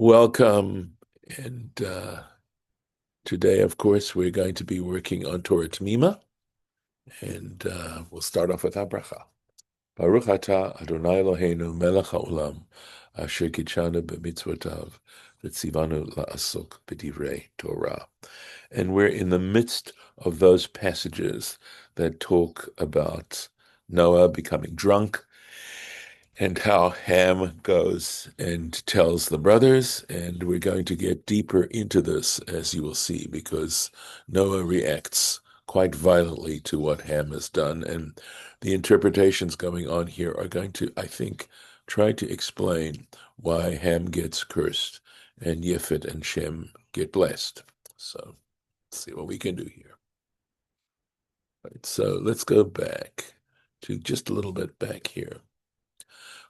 Welcome. And today, of course, we're going to be working on Torah Temimah, and we'll start off with our bracha. Baruch atah Adonai Eloheinu melech haolam asher kitshanu b'mitzvotav v'tzivanu la'asok b'divrei Torah. And we're in the midst of those passages that talk about Noah becoming drunk and how Ham goes and tells the brothers. And we're going to get deeper into this, as you will see, because Noah reacts quite violently to what Ham has done. And the interpretations going on here are going to, I think, try to explain why Ham gets cursed and Yefet and Shem get blessed. So let's see what we can do here. Right, so let's go back to just a little bit back here.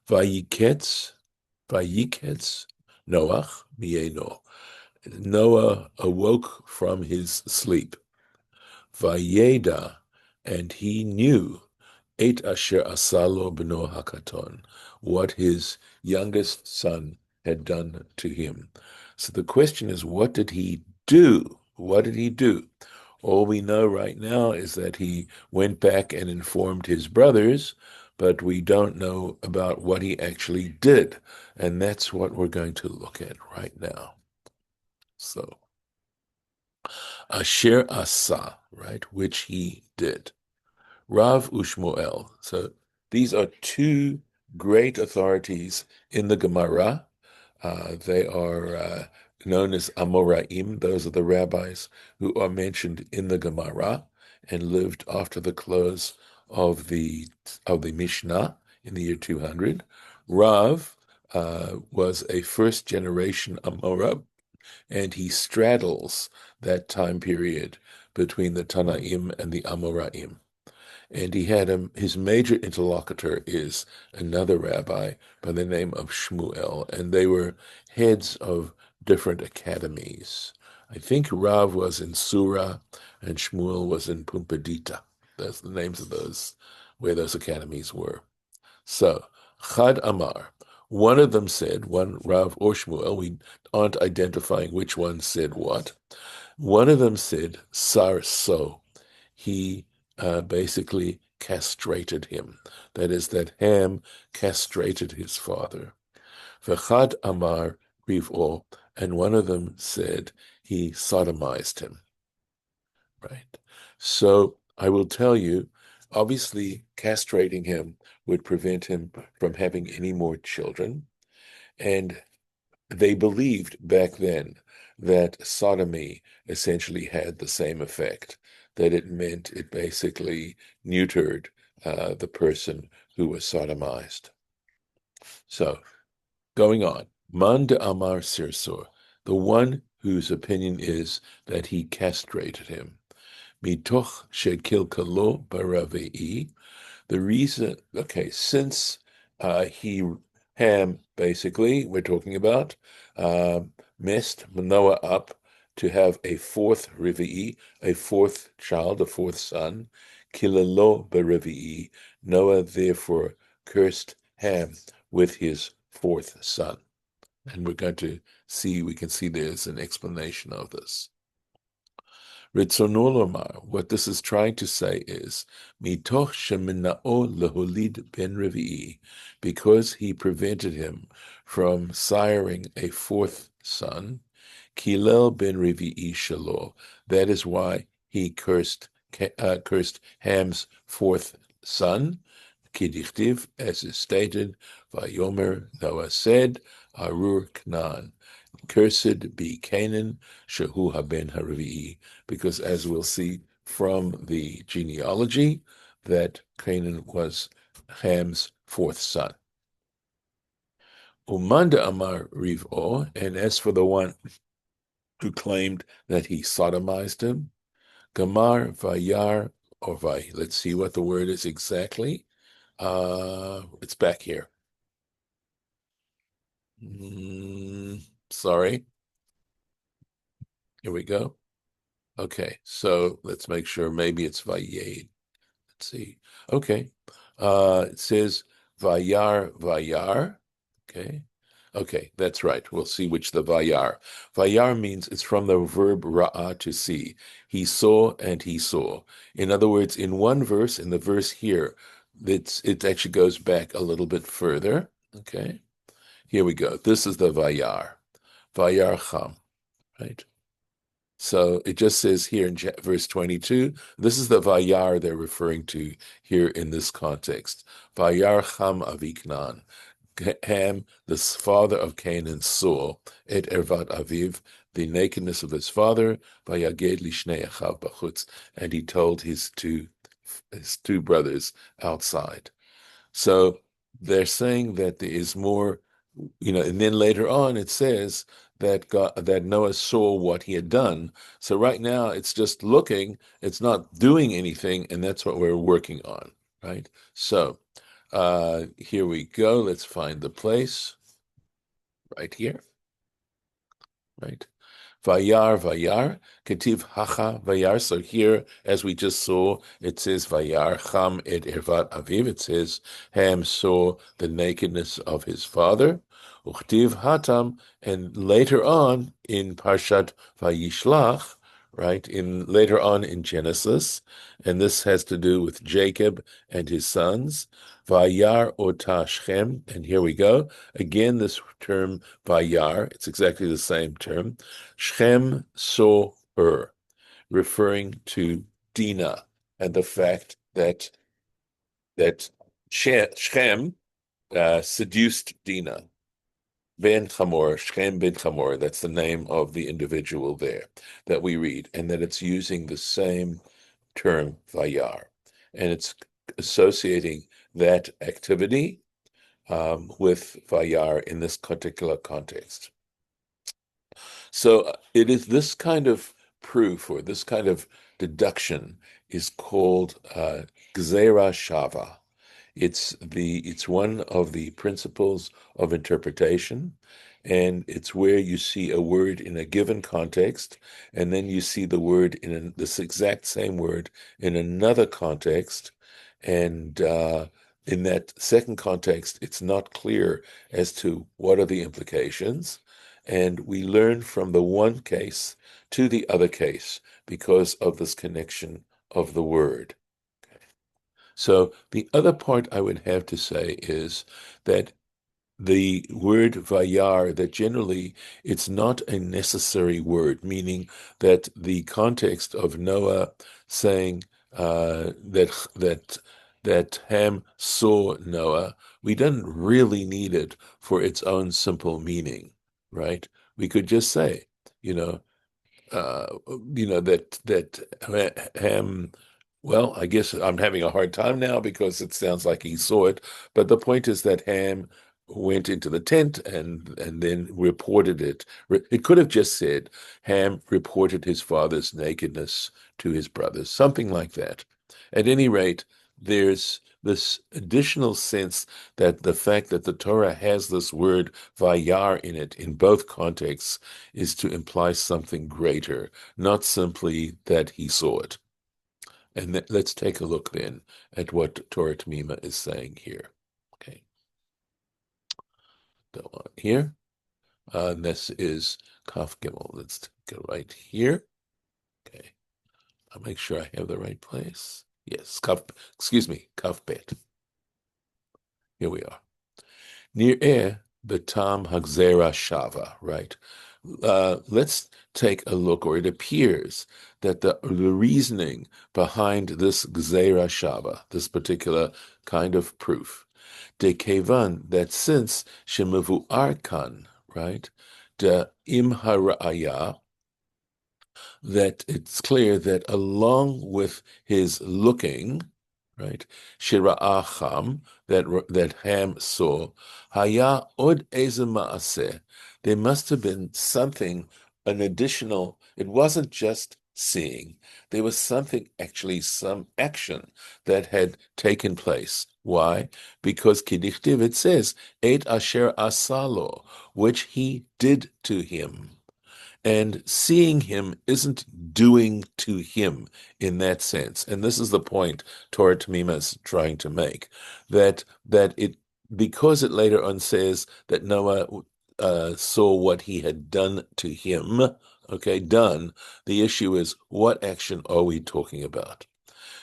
Vayiketz, Vayiketz Noach mieno. Noah awoke from his sleep. Vayeda, and he knew et asher asalo b'no hakaton, what his youngest son had done to him. So the question is, what did he do? What did he do? All we know right now is that he went back and informed his brothers, but we don't know about what he actually did. And that's what we're going to look at right now. So, Asher Asa, right, which he did. Rav Ushmuel. So these are two great authorities in the Gemara. They are known as Amoraim. Those are the rabbis who are mentioned in the Gemara and lived after the close of the Mishnah in the year 200. Rav was a first generation Amora, and he straddles that time period between the Tanaim and the Amoraim. And he had his major interlocutor is another rabbi by the name of Shmuel, and they were heads of different academies. I think Rav was in Surah and Shmuel was in Pumbedita. That's the names of those, where those academies were. So, Chad Amar, one of them said, one Rav or Shmuel, we aren't identifying which one said what. One of them said, Sar So. He basically castrated him. That is, that Ham castrated his father. V'chad Amar Riv'o, and one of them said he sodomized him. Right? So I will tell you, obviously, castrating him would prevent him from having any more children. And they believed back then that sodomy essentially had the same effect, that it meant it basically neutered the person who was sodomized. So, going on, Man de Amar Sirsor, the one whose opinion is that he castrated him. Mitoch shekilkalo baravei, the reason, okay, since Ham, basically, we're talking about, messed Noah up to have a fourth Rivi'i, a fourth child, a fourth son, Kilalo Berivi'i, Noah therefore cursed Ham with his fourth son. And we're going to see, we can see there's an explanation of this. Ritzonolomar, what this is trying to say is, mitoch sheminao leholid ben revi'i, because he prevented him from siring a fourth son, kilel ben revi'i shalo. That is why he cursed Ham's fourth son, kidichtiv, as is stated, vayomer, Noah said, arur Knan. Cursed be Canaan, Shehu haben Haravi'i, because as we'll see from the genealogy, that Canaan was Ham's fourth son. Umanda Amar Riv'o, and as for the one who claimed that he sodomized him, Gamar Vayar, or Vay, let's see what the word is exactly. It's back here. Sorry. Here we go. Okay, so let's make sure maybe it's Vayed. Let's see. Okay. It says Vayar Vayar. Okay. Okay, that's right. We'll see which the vayar. Vayar means it's from the verb ra'ah, to see. He saw and he saw. In other words, in one verse, in the verse here, it actually goes back a little bit further. Okay, here we go. This is the vayar. Vayar cham, right? So it just says here in verse 22, this is the vayar they're referring to here in this context. Vayar cham aviknan. Ham, the father of Canaan, saw et ervat aviv, the nakedness of his father, vayaged lishnei achav bachutz, and he told his two brothers outside. So they're saying that there is more, and then later on it says that Noah saw what he had done. So right now it's just looking, it's not doing anything, and that's what we're working on, right? So here we go. Let's find the place right here, right? Vayar, Ketiv Hacha Vayar. So here, as we just saw, it says Vayar Cham et Ervat Aviv. It says Ham saw the nakedness of his father. Uchtiv Hatam, and later on in Parshat Vayishlach, right? Later on in Genesis, and this has to do with Jacob and his sons. Vayar Ota Shechem, and here we go. Again, this term Vayar, it's exactly the same term. Shechem saw her, referring to Dinah and the fact that Shechem seduced Dinah. Ben Chamor, Shechem ben Chamor, that's the name of the individual there that we read, and that it's using the same term, Vayar, and it's associating that activity with Vayar in this particular context. So it is this kind of proof or this kind of deduction is called Gzera Shava. It's one of the principles of interpretation, and it's where you see a word in a given context, and then you see the word this exact same word in another context, and in that second context, it's not clear as to what are the implications, and we learn from the one case to the other case because of this connection of the word. So the other part I would have to say is that the word vayar, that generally it's not a necessary word, meaning that the context of Noah saying that Ham saw Noah, we don't really need it for its own simple meaning, right? We could just say, you know, uh, that Ham. Well, I guess I'm having a hard time now because it sounds like he saw it. But the point is that Ham went into the tent and then reported it. It could have just said Ham reported his father's nakedness to his brothers, something like that. At any rate, there's this additional sense that the fact that the Torah has this word vayar in it in both contexts is to imply something greater, not simply that he saw it. And let's take a look then at what Torah Temimah is saying here. Okay, go on here. This is Kaf Gimel. Let's go right here. Okay, I'll make sure I have the right place. Yes, Kaf Bet. Here we are. Near the Tam Hagzera Shava, right? Let's take a look, or it appears that the reasoning behind this Gzera Shava, this particular kind of proof, de kevan, that since shemevu arkan, right, de im haraya, that it's clear that along with his looking, right, shira'acham, that Ham saw, haya od eze ma'aseh, there must have been something, an additional, it wasn't just seeing, there was something, actually some action that had taken place. Why? Because Kidichtiv, it says, et asher asalo, which he did to him. And seeing him isn't doing to him in that sense. And this is the point Torah Temimah is trying to make, that it, because it later on says that Noah saw what he had done to him. Okay, done. The issue is, what action are we talking about?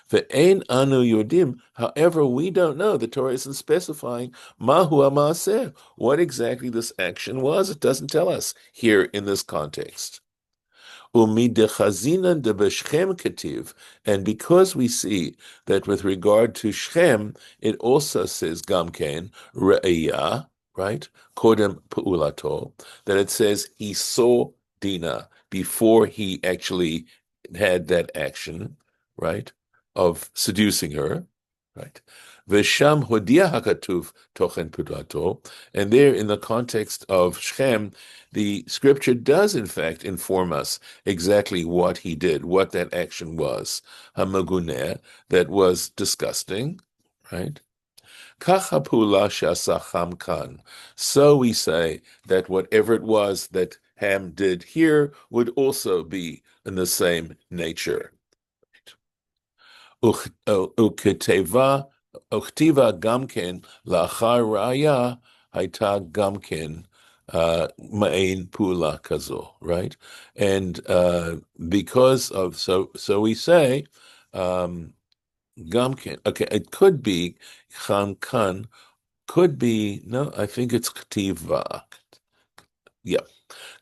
Ve'ein anu yodim. However, we don't know. The Torah isn't specifying mahu ha'maaseh, what exactly this action was. It doesn't tell us here in this context. Umidechazina de b'Shechem ketiv, and because we see that with regard to Shechem, it also says gamken re'iyah, right? Kodem pu'ulato, that it says he saw Dinah before he actually had that action, right, of seducing her, right? Vesham hodia hakatuv tochen pu'ulato, and there in the context of Shechem, the scripture does in fact inform us exactly what he did, what that action was, hamaguneh, that was disgusting, right? Kach hapula she'asa Ham kan. So we say that whatever it was that Ham did here would also be in the same nature. Uketeva, uktiva gamken lachar raya hayta gamken ma'in pula kazo, right? And because of so we say gamken. Okay, it could be chamkan, could be no. I think it's ktiva. Yeah,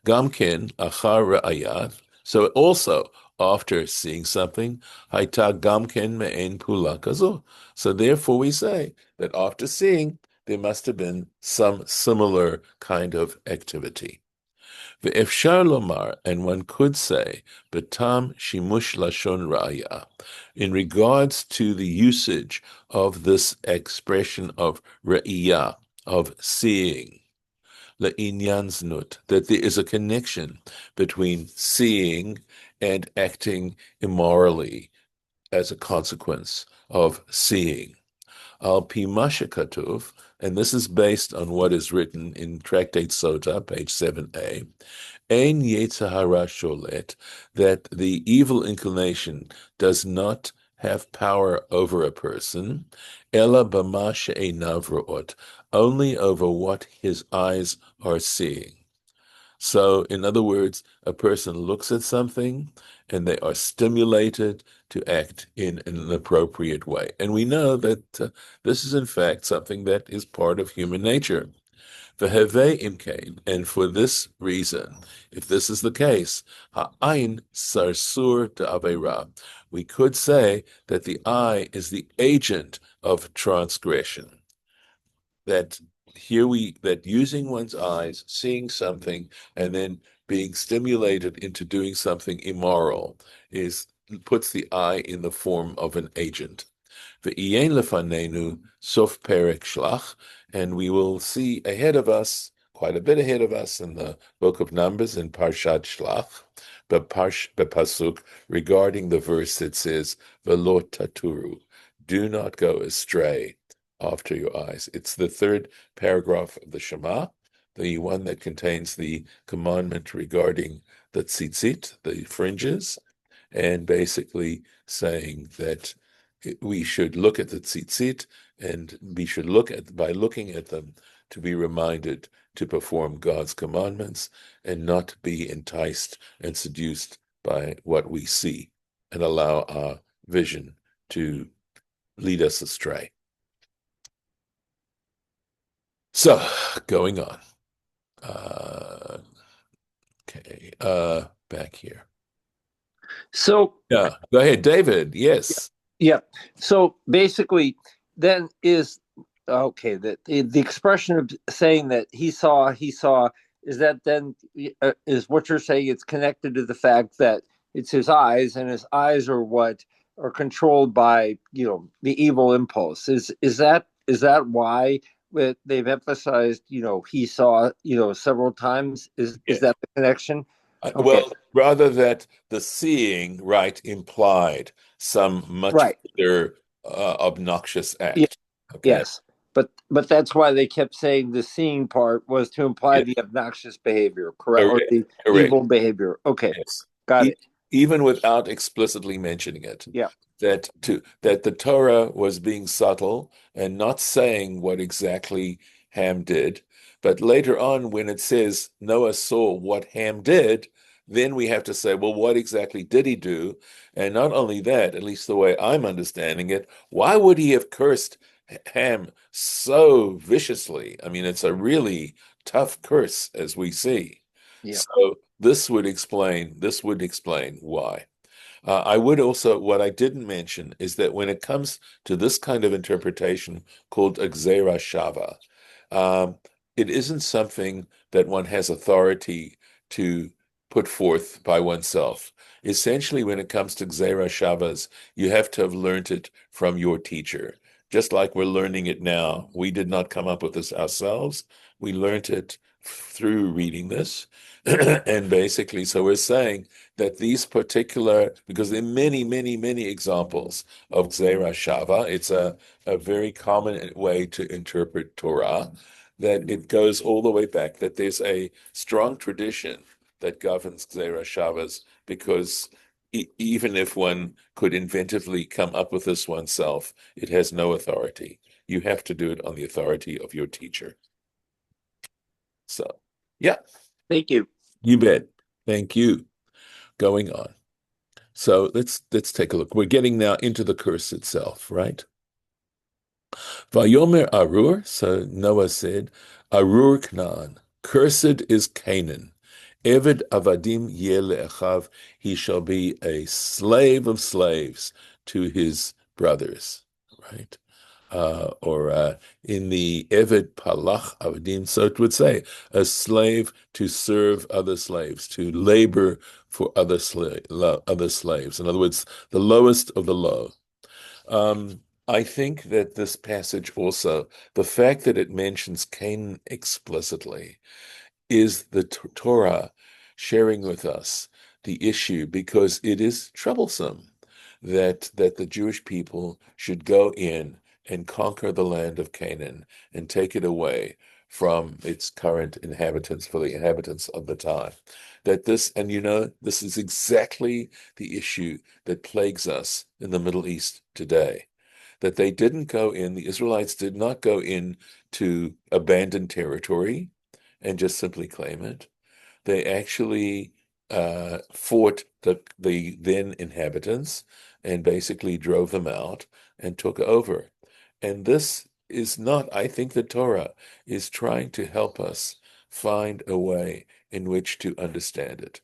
gamken achar ra'ayat. So also after seeing something, haita gamken me'en pula kazo. So therefore we say that after seeing, there must have been some similar kind of activity. Ve'efshar lomar, and one could say, betam shimush lashon raya, in regards to the usage of this expression of ra'iyah, of seeing, le'inyan znut, that there is a connection between seeing and acting immorally as a consequence of seeing. Al pi masha katuv, and this is based on what is written in Tractate Sota, page 7a, ein yetzahara sholet, that the evil inclination does not have power over a person, ela bama she'einav ro'ot, only over what his eyes are seeing. So, in other words, a person looks at something and they are stimulated to act in an appropriate way. And we know that this is, in fact, something that is part of human nature. V'hevei imkain, and for this reason, if this is the case, ha'ain sarsur ta'aveira, we could say that the eye is the agent of transgression. That using one's eyes, seeing something, and then being stimulated into doing something immoral puts the eye in the form of an agent. Ve'ien lefanenu sof perek shlach, and we will see ahead of us, quite a bit ahead of us, in the book of Numbers in Parshat Shlach, bepasuk, regarding the verse that says, "Velo taturu," do not go astray after your eyes. It's the third paragraph of the Shema, the one that contains the commandment regarding the tzitzit, the fringes, and basically saying that we should look at the tzitzit, and we should by looking at them, to be reminded to perform God's commandments and not be enticed and seduced by what we see and allow our vision to lead us astray. So, going on. Back here. So, yeah, go ahead, David. Yes. Yeah. So basically, then is okay. The expression of saying that he saw, is that then is what you're saying? It's connected to the fact that it's his eyes, and his eyes are what are controlled by the evil impulse. Is that why they've emphasized he saw several times? Is that the connection? Okay. Well, rather that the seeing, right, implied some much further obnoxious act. Yeah. Okay. Yes, but that's why they kept saying the seeing part was to imply the obnoxious behavior, correct? Or the evil behavior. Okay, yes. Got it. Even without explicitly mentioning it. Yeah. That the Torah was being subtle and not saying what exactly Ham did, But later on, when it says Noah saw what Ham did, then we have to say, well, what exactly did he do? And not only that, at least the way I'm understanding it, why would he have cursed Ham so viciously? I mean, it's a really tough curse, as we see. Yeah. So this would explain why. I would also, what I didn't mention is that when it comes to this kind of interpretation called a Gzera Shava, um, it isn't something that one has authority to put forth by oneself. Essentially, when it comes to Gzera Shavas, you have to have learned it from your teacher. Just like we're learning it now. We did not come up with this ourselves. We learned it through reading this. And basically, so we're saying that these particular, because there are many, many, many examples of Gzera Shava, it's a very common way to interpret Torah, that it goes all the way back, that there's a strong tradition that governs Gzera Shavas, because even if one could inventively come up with this oneself, it has no authority. You have to do it on the authority of your teacher. So, yeah, Thank you. you bet. Thank you. Going on. So let's take a look. We're getting now into the curse itself, right? Vayomer Arur, so Noah said, Arur Knan, cursed is Canaan. Eved Avadim Yeh Le'achav, he shall be a slave of slaves to his brothers, right? Or in the Eved Palach Avadim, so it would say, a slave to serve other slaves, to labor for other slaves. In other words, the lowest of the low. I think that this passage also, the fact that it mentions Canaan explicitly, is the Torah sharing with us the issue, because it is troublesome that the Jewish people should go in and conquer the land of Canaan and take it away from its current inhabitants, for the inhabitants of the time. That this, and this is exactly the issue that plagues us in the Middle East today. That they didn't go in, the Israelites did not go in to abandon territory and just simply claim it. They actually fought the then inhabitants and basically drove them out and took over. And this is not, I think the Torah is trying to help us find a way in which to understand it.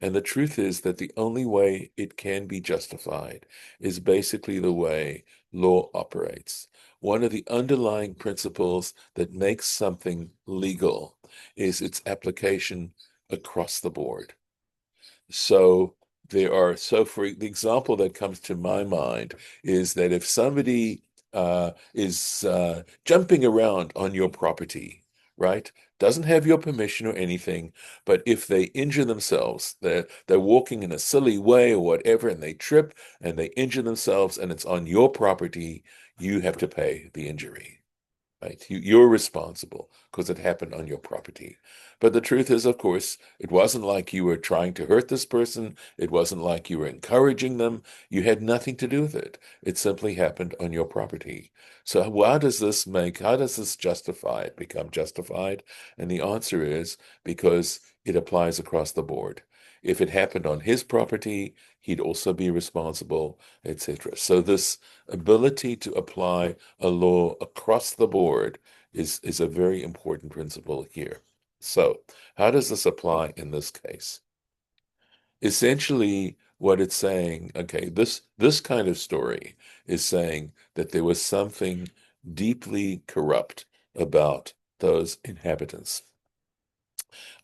And the truth is that the only way it can be justified is basically the way law operates. One of the underlying principles that makes something legal is its application across the board. So for the example that comes to my mind is that if somebody is jumping around on your property, right, doesn't have your permission or anything, but if they injure themselves, they're walking in a silly way or whatever, and they trip and they injure themselves, and it's on your property, you have to pay the injury. Right? You're responsible because it happened on your property. But the truth is, of course, it wasn't like you were trying to hurt this person. It wasn't like you were encouraging them. You had nothing to do with it. It simply happened on your property. So how does this become justified? And the answer is because it applies across the board. If it happened on his property, he'd also be responsible, etc. So this ability to apply a law across the board is a very important principle here. So, how does this apply in this case? Essentially, what it's saying, okay, this kind of story is saying that there was something deeply corrupt about those inhabitants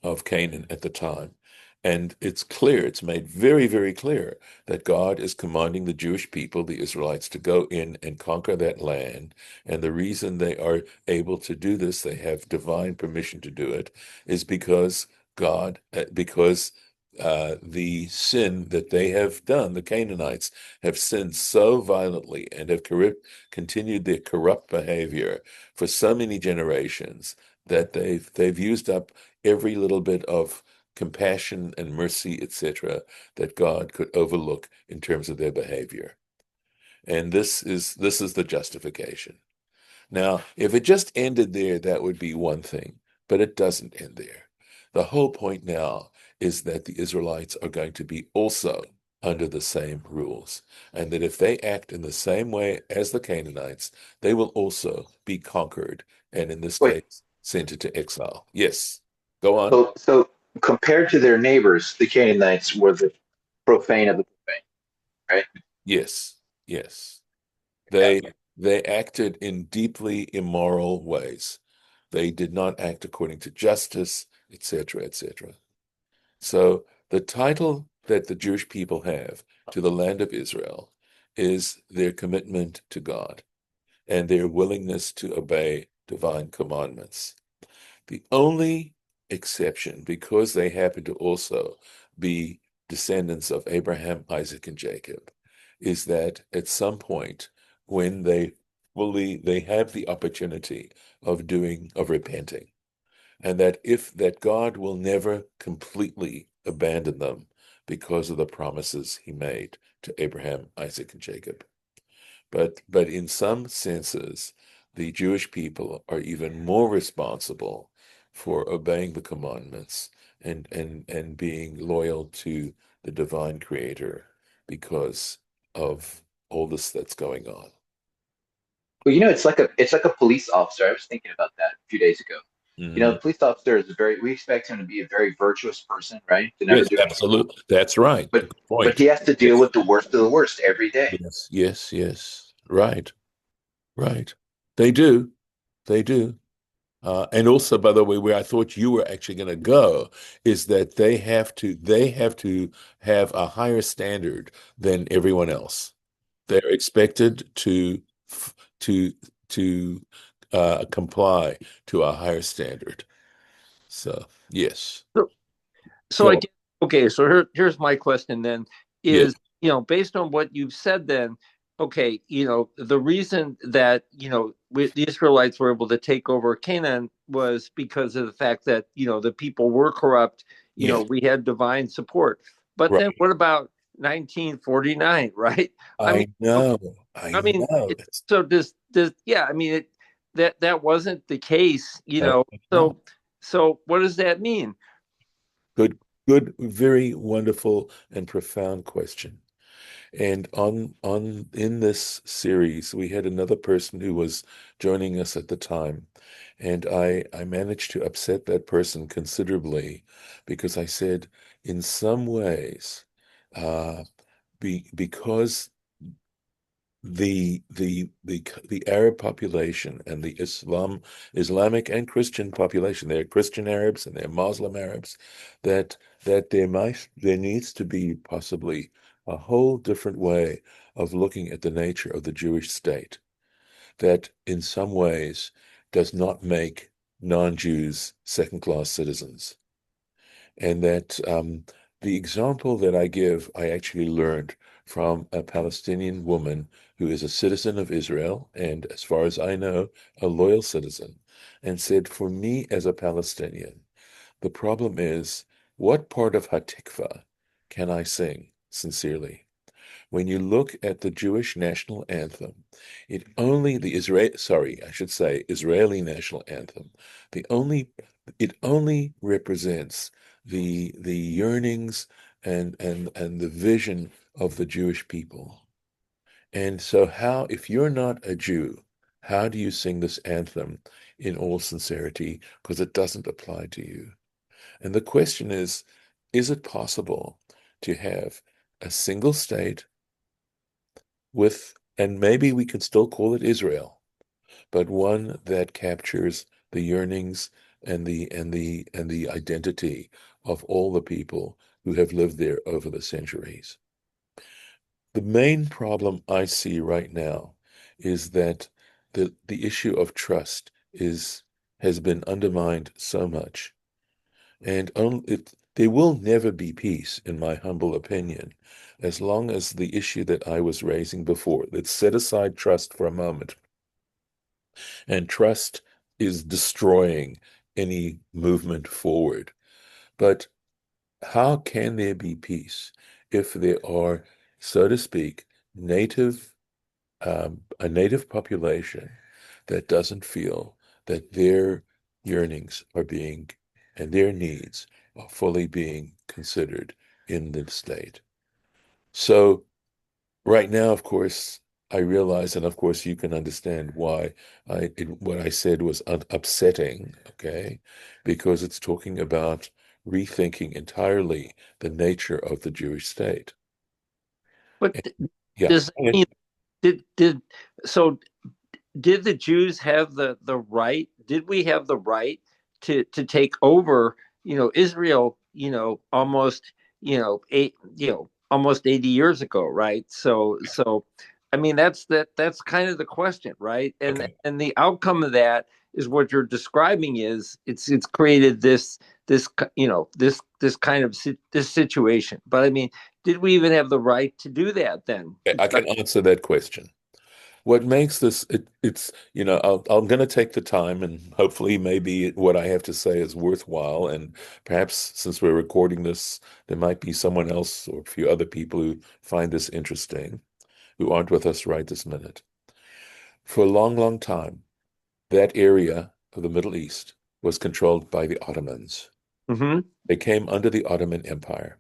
of Canaan at the time. And it's clear, it's made very, very clear that God is commanding the Jewish people, the Israelites, to go in and conquer that land. And the reason they are able to do this, they have divine permission to do it, is because the sin that they have done, the Canaanites, have sinned so violently and have continued their corrupt behavior for so many generations that they've used up every little bit of compassion and mercy, etc., that God could overlook in terms of their behavior. And this is the justification. Now, if it just ended there, that would be one thing. But it doesn't end there. The whole point now is that the Israelites are going to be also under the same rules, and that if they act in the same way as the Canaanites, they will also be conquered, and in this Wait, case, sent into exile. Yes, go on. so compared to their neighbors, the Canaanites were the profane of the profane, right? Yes, yes. Yeah. They acted in deeply immoral ways. They did not act according to justice, etc., etc. So the title that the Jewish people have to the land of Israel is their commitment to God and their willingness to obey divine commandments. The only exception, because they happen to also be descendants of Abraham, Isaac, and Jacob, is that at some point when they have the opportunity of repenting, and that God will never completely abandon them because of the promises he made to Abraham, Isaac, and Jacob. But in some senses, the Jewish people are even more responsible for obeying the commandments and being loyal to the divine creator because of all this that's going on. Well, it's like a police officer. I was thinking about that a few days ago. Hmm. The police officer is very. We expect him to be a very virtuous person, right? To never Yes, do anything wrong. absolutely. That's right. But Good but point. he has to deal Yes, with the worst of the worst every day. yes, yes, yes. Right, right. They do. They do. And also, by the way, where I thought you were actually going to go is that they have to have a higher standard than everyone else. They're expected to to comply to a higher standard. So yes, So, so I go. guess, okay, so here's my question then Yes, is, based on what you've said then, okay, the reason that, the Israelites were able to take over Canaan was because of the fact that, the people were corrupt, yes, we had divine support. But then right. what about 1949, right? I mean, I know, I I mean, know. It's so does yeah, I mean that wasn't the case, no. so what does that mean? Good, good, very wonderful and profound question. And on in this series, we had another person who was joining us at the time, and I managed to upset that person considerably because I said, in some ways, uh, because the Arab population and the Islamic and Christian population, there are Christian Arabs and there are Muslim Arabs, that there needs to be possibly a whole different way of looking at the nature of the Jewish state that in some ways does not make non-Jews second-class citizens. And that the example that I give, I actually learned from a Palestinian woman who is a citizen of Israel, and as far as I know, a loyal citizen, and said, for me as a Palestinian, the problem is, what part of Hatikva can I sing sincerely? When you look at the Jewish national anthem, I should say Israeli national anthem, the only it only represents the yearnings and the vision of the Jewish people. And so if you're not a Jew, how do you sing this anthem in all sincerity? Because it doesn't apply to you. And the question is it possible to have a single state and maybe we can still call it Israel, but one that captures the yearnings and the identity of all the people who have lived there over the centuries. The main problem I see right now is that the issue of trust has been undermined so much, and there will never be peace, in my humble opinion, as long as the issue that I was raising before, let's set aside trust for a moment, and trust is destroying any movement forward. But how can there be peace if there are, so to speak, a native population that doesn't feel that their yearnings are being, and their needs are fully being considered in the state. So right now, of course, I realize, and of course you can understand why what I said was upsetting, okay? Because it's talking about rethinking entirely the nature of the Jewish state. But And- yeah, does that mean did so did the Jews have the right? Did we have the right to take over, Israel, almost, almost 80 years ago, right? So I mean that's kind of the question, right? And okay. and the outcome of that is what you're describing is it's created this kind of this situation. But I mean, did we even have the right to do that then? I can answer that question. What makes this it's I'm going to take the time and hopefully maybe what I have to say is worthwhile, and perhaps since we're recording this there might be someone else or a few other people who find this interesting who aren't with us right this minute. For a long, long time, that area of the Middle East was controlled by the Ottomans. Mm-hmm. They came under the Ottoman Empire.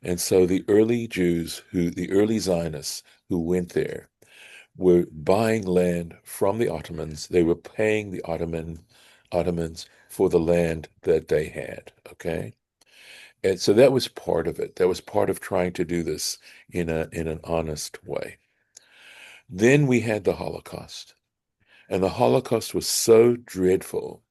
And so the early Zionists who went there were buying land from the Ottomans. They were paying the Ottomans for the land that they had. Okay. And so that was part of it. That was part of trying to do this in an honest way. Then we had the Holocaust. And the Holocaust was so dreadful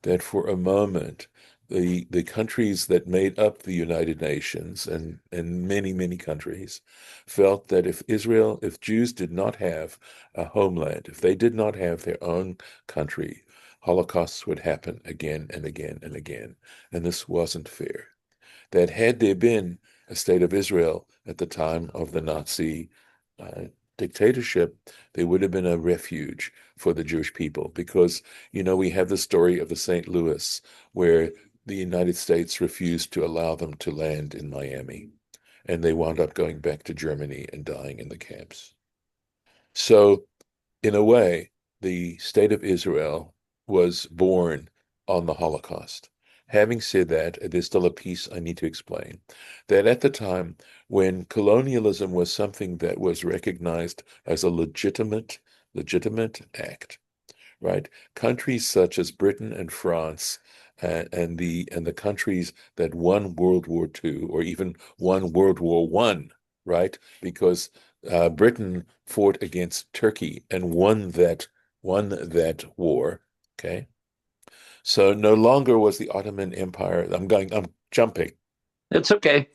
that for a moment, the countries that made up the United Nations and many, many countries felt that if Jews did not have a homeland, if they did not have their own country, Holocausts would happen again and again and again. And this wasn't fair. That had there been a state of Israel at the time of the Nazi uh, dictatorship, there would have been a refuge for the Jewish people because, we have the story of the St. Louis where the United States refused to allow them to land in Miami, and they wound up going back to Germany and dying in the camps. So in a way, the state of Israel was born on the Holocaust. Having said that, there's still a piece I need to explain. That at the time when colonialism was something that was recognized as a legitimate act, right? Countries such as Britain and France and the countries that won World War II or even won World War One, right? Because Britain fought against Turkey and won that war. Okay, so no longer was the Ottoman Empire. I'm jumping. It's okay.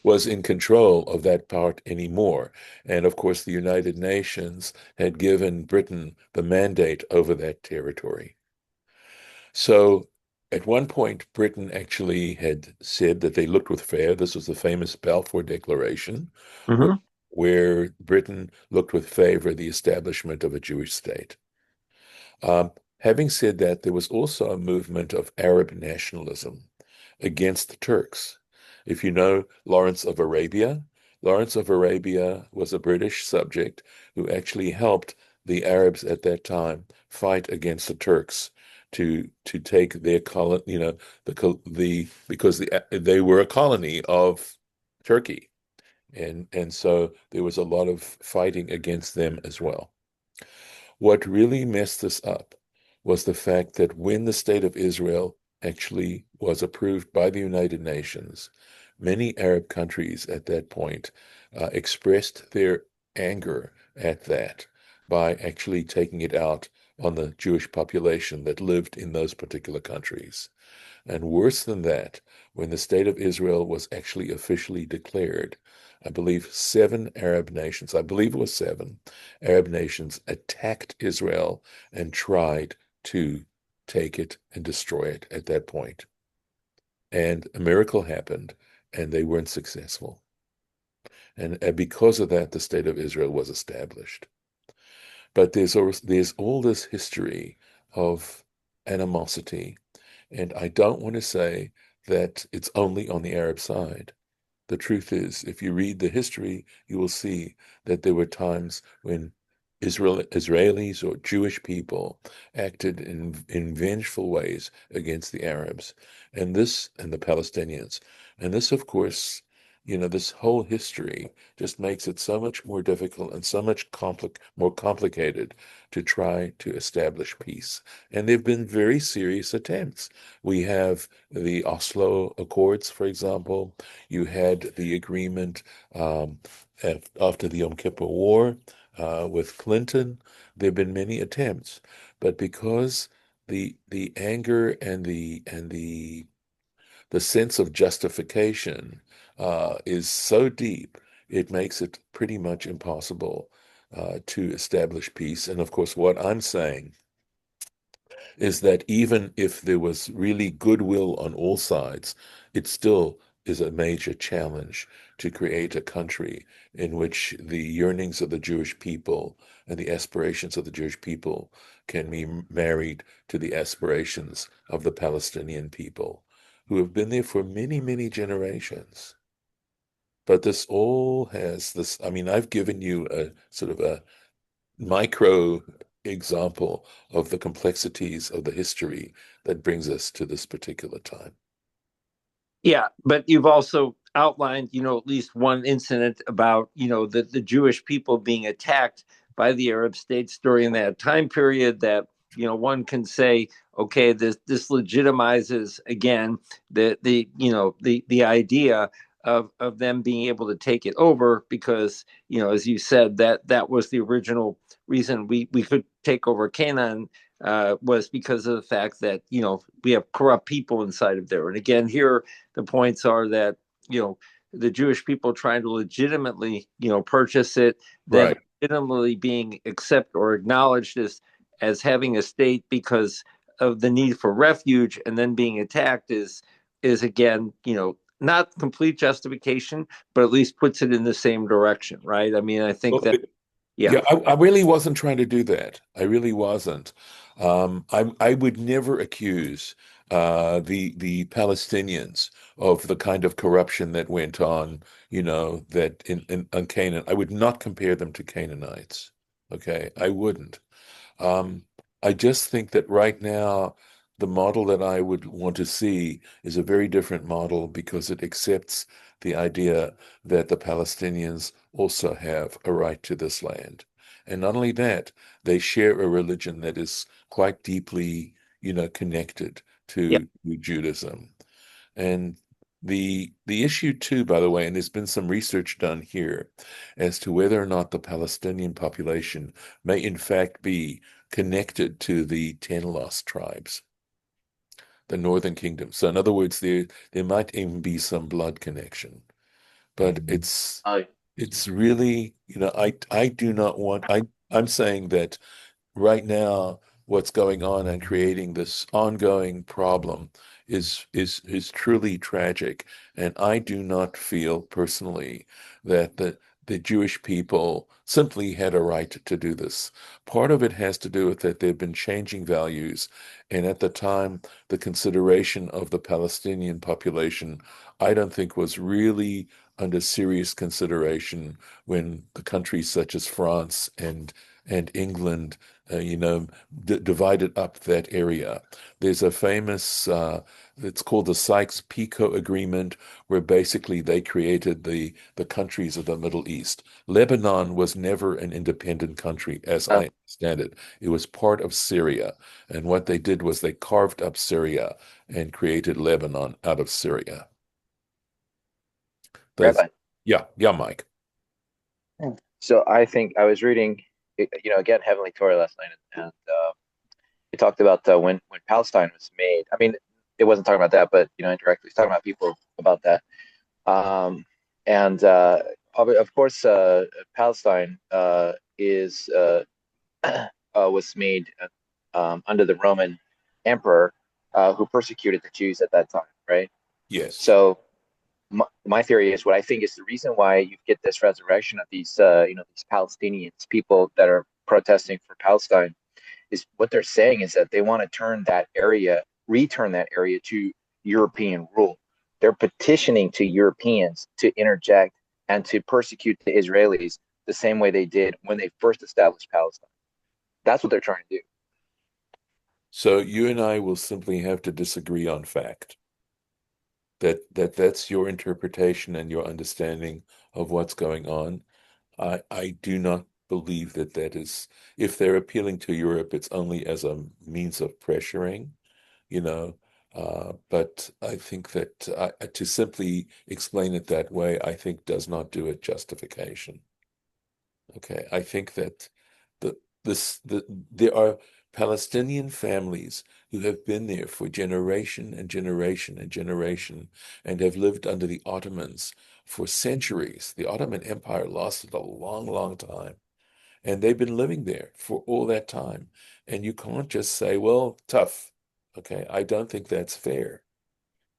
Was in control of that part anymore. And of course, the United Nations had given Britain the mandate over that territory. So at one point, Britain actually had said that they looked with favor. This was the famous Balfour Declaration, where, Mm-hmm. where Britain looked with favor the establishment of a Jewish state. Um, Having said that, there was also a movement of Arab nationalism against the Turks. If you know Lawrence of Arabia was a British subject who actually helped the Arabs at that time fight against the Turks to take their colony, because they were a colony of Turkey, and so there was a lot of fighting against them as well. What really messed this up was the fact that when the state of Israel actually was approved by the United Nations, many Arab countries at that point expressed their anger at that by actually taking it out on the Jewish population that lived in those particular countries. And worse than that, when the state of Israel was actually officially declared, I believe I believe it was seven Arab nations attacked Israel and tried to take it and destroy it at that point. And a miracle happened, and they weren't successful. And because of that, the state of Israel was established. But there's all this history of animosity. And I don't want to say that it's only on the Arab side. The truth is, if you read the history, you will see that there were times when Israelis or Jewish people acted in vengeful ways against the Arabs and the Palestinians. And this, of course, this whole history just makes it so much more difficult and so much more complicated to try to establish peace. And there have been very serious attempts. We have the Oslo Accords, for example. You had the agreement after the Yom Kippur War with Clinton. There have been many attempts, but because the anger and the sense of justification is so deep, it makes it pretty much impossible to establish peace. And of course, what I'm saying is that even if there was really goodwill on all sides, it still is a major challenge to create a country in which the yearnings of the Jewish people and the aspirations of the Jewish people can be married to the aspirations of the Palestinian people, who have been there for many, many generations. But this all has this, I mean, I've given you a sort of a micro example of the complexities of the history that brings us to this particular time. Yeah, but you've also outlined, at least one incident about, the Jewish people being attacked by the Arab states during that time period that, one can say, okay, this legitimizes again the idea of them being able to take it over because, as you said, that was the original reason we could take over Canaan, was because of the fact that, we have corrupt people inside of there. And again, here the points are that, the Jewish people trying to legitimately, purchase it, then Right. legitimately being accepted or acknowledged as having a state because of the need for refuge, and then being attacked is again, not complete justification, but at least puts it in the same direction, right? I mean, I think Well, that, yeah, yeah, I really wasn't trying to do that. I really wasn't. I would never accuse the Palestinians of the kind of corruption that went on, that on Canaan. I would not compare them to Canaanites. Okay, I wouldn't. Um, I just think that right now, the model that I would want to see is a very different model because it accepts the idea that the Palestinians also have a right to this land. And not only that, they share a religion that is quite deeply, connected yeah, to Judaism. And the issue too, by the way, and there's been some research done here as to whether or not the Palestinian population may in fact be connected to the 10 lost tribes, the Northern Kingdom. So in other words, there might even be some blood connection. But I it's really, I do not want I'm saying that right now what's going on and creating this ongoing problem is truly tragic. And I do not feel personally that the Jewish people simply had a right to do this. Part of it has to do with that they've been changing values. And at the time, the consideration of the Palestinian population, I don't think was really under serious consideration when the countries such as France and England divided up that area. There's a famous, it's called the Sykes-Picot Agreement, where basically they created the countries of the Middle East. Lebanon was never an independent country, as uh, I understand it. It was part of Syria. And what they did was they carved up Syria and created Lebanon out of Syria. That's, Rabbi. yeah, yeah, Mike. So I think I was reading, again, Heavenly Torah last night, and it talked about when Palestine was made. I mean, it wasn't talking about that, but indirectly, it's talking about people about that. And of course, Palestine is was made under the Roman emperor who persecuted the Jews at that time, right? Yes. So my theory is what I think is the reason why you get this resurrection of these these Palestinians, people that are protesting for Palestine, is what they're saying is that they want to return that area to European rule. They're petitioning to Europeans to interject and to persecute the Israelis the same way they did when they first established Palestine. That's what they're trying to do. So you and I will simply have to disagree on fact. That's your interpretation and your understanding of what's going on. I do not believe that is, if they're appealing to Europe, it's only as a means of pressuring, you know. But I think that to simply explain it that way, I think does not do it justification. Okay, I think that the there are Palestinian families who have been there for generation and generation and generation and have lived under the Ottomans for centuries. The Ottoman Empire lasted a long, long time, and they've been living there for all that time. And you can't just say, well, tough. Okay, I don't think that's fair.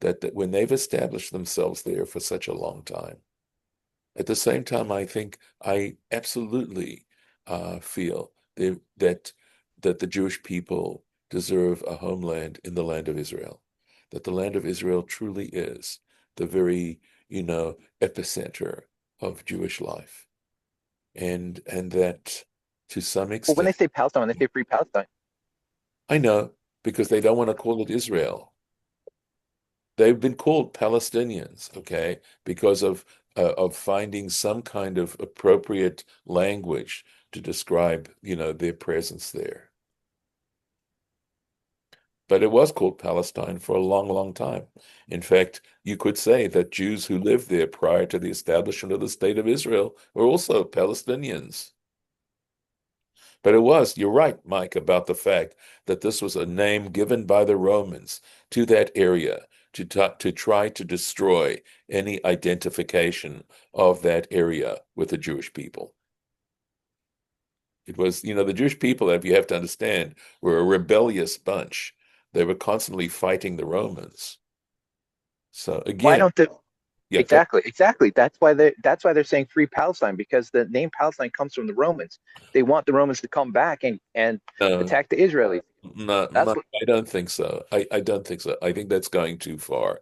That when they've established themselves there for such a long time. At the same time, I absolutely feel that the Jewish people deserve a homeland in the land of Israel, that the land of Israel truly is the very, epicenter of Jewish life, and that to some Well, when extent, they say Palestine, when they say free Palestine, I know because they don't want to call it Israel. They've been called Palestinians, okay, because of finding some kind of appropriate language to describe, their presence there. But it was called Palestine for a long, long time. In fact, you could say that Jews who lived there prior to the establishment of the State of Israel were also Palestinians. But you're right, Mike, about the fact that this was a name given by the Romans to that area to try to destroy any identification of that area with the Jewish people. It was, the Jewish people, if you have to understand, were a rebellious bunch. They were constantly fighting the Romans. So why again, don't they? yeah, Exactly. That's why they're saying free Palestine, because the name Palestine comes from the Romans. They want the Romans to come back and no, attack the Israelis. No, That's what. I don't think so. I don't think so. I think that's going too far.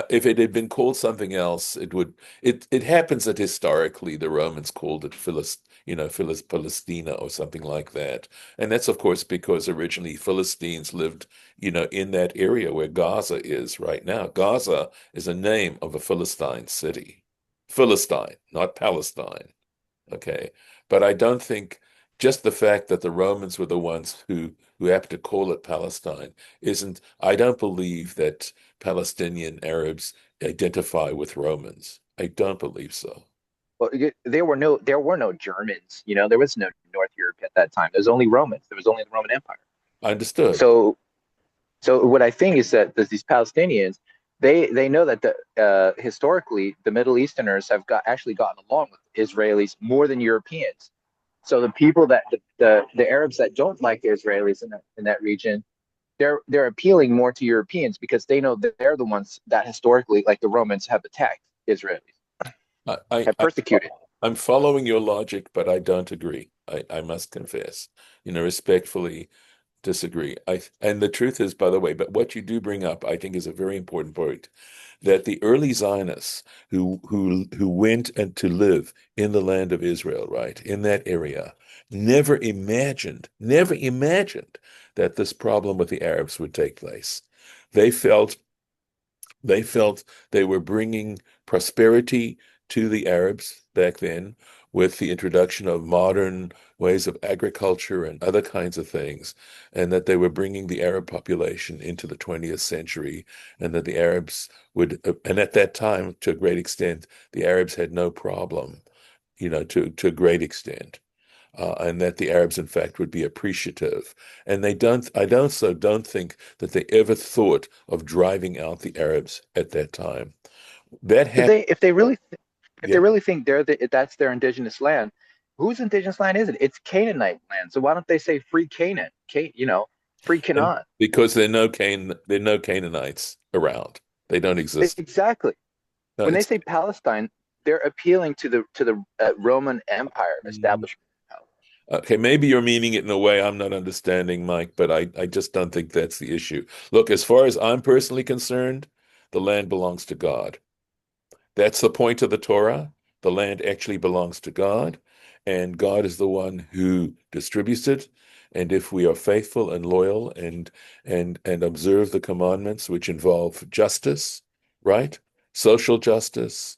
If it had been called something else, it would. It happens that historically the Romans called it Palestina or something like that, and that's of course because originally Philistines lived, in that area where Gaza is right now. Gaza is a name of a Philistine city, Philistine, not Palestine. Okay. But I don't think just the fact that the Romans were the ones who happened to call it Palestine isn't, I don't believe that Palestinian Arabs identify with Romans. I don't believe so. Well, there were no Germans. There was no North Europe at that time. There was only Romans. There was only the Roman Empire. I understood. So So what I think is that these Palestinians, they know that historically the Middle Easterners have actually gotten along with Israelis more than Europeans. So the people that the Arabs that don't like the Israelis in that region, they're appealing more to Europeans because they know that they're the ones that historically, like the Romans, have attacked Israelis, I, I, have I, persecuted. I'm following your logic, but I don't agree. I must confess, respectfully disagree. And the truth is, by the way, but what you do bring up, I think, is a very important point, that the early Zionists who went and to live in the land of Israel, right, in that area, never imagined that this problem with the Arabs would take place. They felt they felt they were bringing prosperity to the Arabs back then with the introduction of modern ways of agriculture and other kinds of things, and that they were bringing the Arab population into the 20th century, and that the Arabs and at that time, to a great extent, the Arabs had no problem, to a great extent. And that the Arabs, in fact, would be appreciative. And I don't think that they ever thought of driving out the Arabs at that time. That If happened, they if they really if they yeah. really think that's their indigenous land, whose indigenous land is it? It's Canaanite land. So why don't they say free Canaan? Free And Canaan. because there are no Canaanites around. They don't exist. Exactly. No, When they say Palestine, they're appealing to the Roman Empire mm, establishment. okay, maybe you're meaning it in a way I'm not understanding, Mike, but I just don't think that's the issue. Look, as far as I'm personally concerned, the land belongs to God. That's the point of the Torah. The land actually belongs to God. and God is the one who distributes it. And if we are faithful and loyal and observe the commandments, which involve justice, right? Social justice,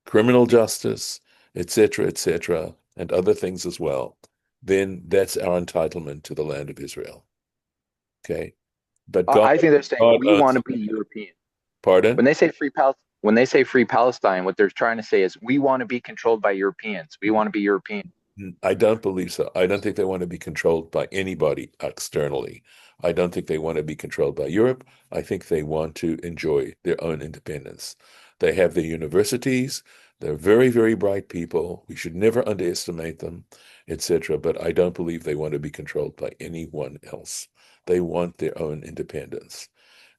criminal justice, etc., and other things as well, then that's our entitlement to the land of Israel. Okay. But I think they're saying God we want owns to the be land. European. Pardon? When they say free Palestine, what they're trying to say is we want to be controlled by Europeans. We want to be European. I don't believe so. I don't think they want to be controlled by anybody externally. I don't think they want to be controlled by Europe. I think they want to enjoy their own independence. They have their universities. They're very, very bright people. We should never underestimate them, etc. But I don't believe they want to be controlled by anyone else. They want their own independence.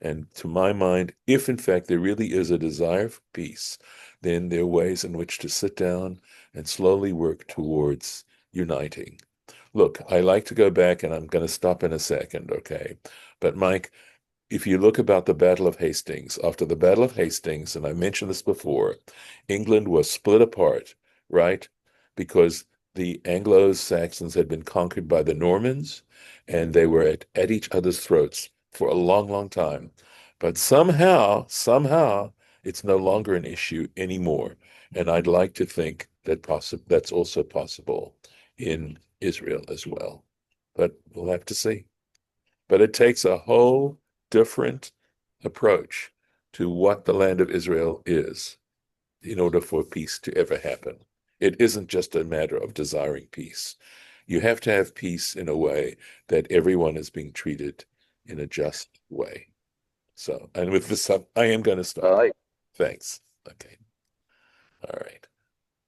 And to my mind, if in fact there really is a desire for peace, then there are ways in which to sit down and slowly work towards uniting. Look, I like to go back, and I'm going to stop in a second, okay? But Mike, if you look about the Battle of Hastings, after the Battle of Hastings, and I mentioned this before, England was split apart, right? Because the Anglo-Saxons had been conquered by the Normans, and they were at each other's throats for a long, long time. But somehow, it's no longer an issue anymore. And I'd like to think that that's also possible in Israel as well. But we'll have to see. But it takes a whole different approach to what the land of Israel is in order for peace to ever happen. It isn't just a matter of desiring peace. You have to have peace in a way that everyone is being treated in a just way. So, and with this, I am going to stop. Like Thanks. Okay. All right.